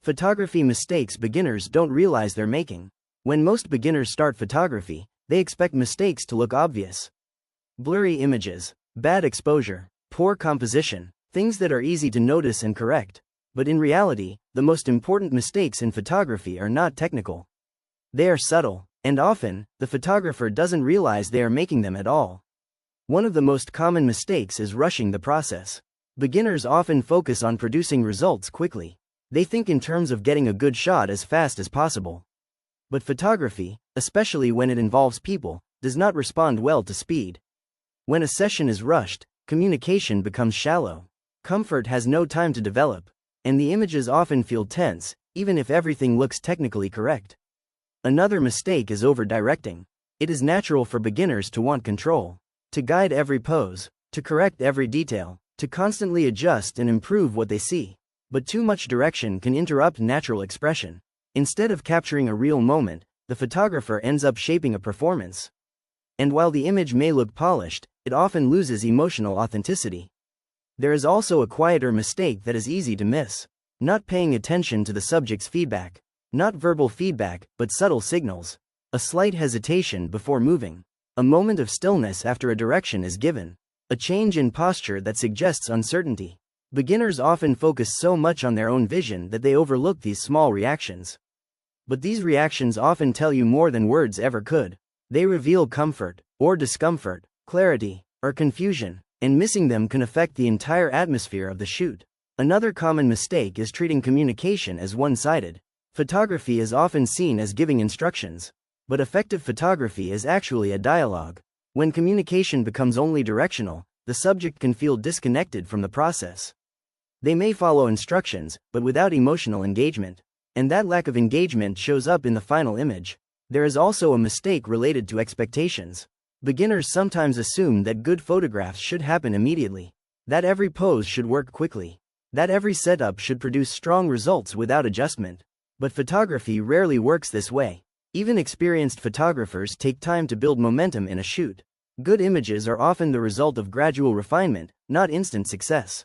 Photography mistakes beginners don't realize they're making. When most beginners start photography, they expect mistakes to look obvious. Blurry images, bad exposure, poor composition, things that are easy to notice and correct. But in reality, the most important mistakes in photography are not technical. They are subtle, and often, the photographer doesn't realize they are making them at all. One of the most common mistakes is rushing the process. Beginners often focus on producing results quickly. They think in terms of getting a good shot as fast as possible. But photography, especially when it involves people, does not respond well to speed. When a session is rushed, communication becomes shallow. Comfort has no time to develop, and the images often feel tense, even if everything looks technically correct. Another mistake is over-directing. It is natural for beginners to want control, to guide every pose, to correct every detail, to constantly adjust and improve what they see. But too much direction can interrupt natural expression. Instead of capturing a real moment, the photographer ends up shaping a performance. And while the image may look polished, it often loses emotional authenticity. There is also a quieter mistake that is easy to miss: not paying attention to the subject's feedback. Not verbal feedback, but subtle signals. A slight hesitation before moving. A moment of stillness after a direction is given. A change in posture that suggests uncertainty. Beginners often focus so much on their own vision that they overlook these small reactions. But these reactions often tell you more than words ever could. They reveal comfort, or discomfort, clarity, or confusion, and missing them can affect the entire atmosphere of the shoot. Another common mistake is treating communication as one-sided. Photography is often seen as giving instructions, but effective photography is actually a dialogue. When communication becomes only directional, the subject can feel disconnected from the process. They may follow instructions, but without emotional engagement. And that lack of engagement shows up in the final image. There is also a mistake related to expectations. Beginners sometimes assume that good photographs should happen immediately, that every pose should work quickly, that every setup should produce strong results without adjustment. But photography rarely works this way. Even experienced photographers take time to build momentum in a shoot. Good images are often the result of gradual refinement, not instant success.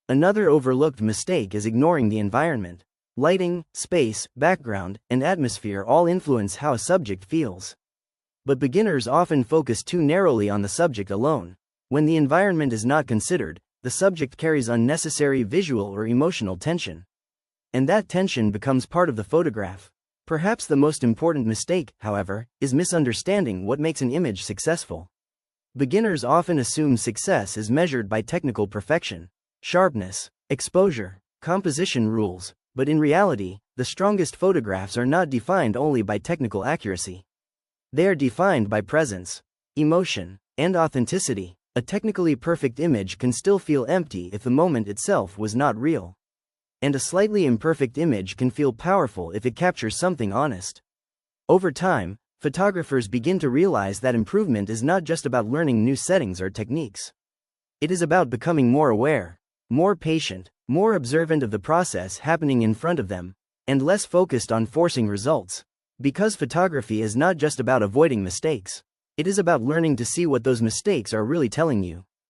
Another overlooked mistake is ignoring the environment. Lighting, space, background, and atmosphere all influence how a subject feels. But beginners often focus too narrowly on the subject alone. When the environment is not considered, the subject carries unnecessary visual or emotional tension. And that tension becomes part of the photograph. Perhaps the most important mistake, however, is misunderstanding what makes an image successful. Beginners often assume success is measured by technical perfection, sharpness, exposure, composition rules, but in reality, the strongest photographs are not defined only by technical accuracy. They are defined by presence, emotion, and authenticity. A technically perfect image can still feel empty if the moment itself was not real. And a slightly imperfect image can feel powerful if it captures something honest. Over time, photographers begin to realize that improvement is not just about learning new settings or techniques. It is about becoming more aware, more patient, more observant of the process happening in front of them, and less focused on forcing results. Because photography is not just about avoiding mistakes. It is about learning to see what those mistakes are really telling you.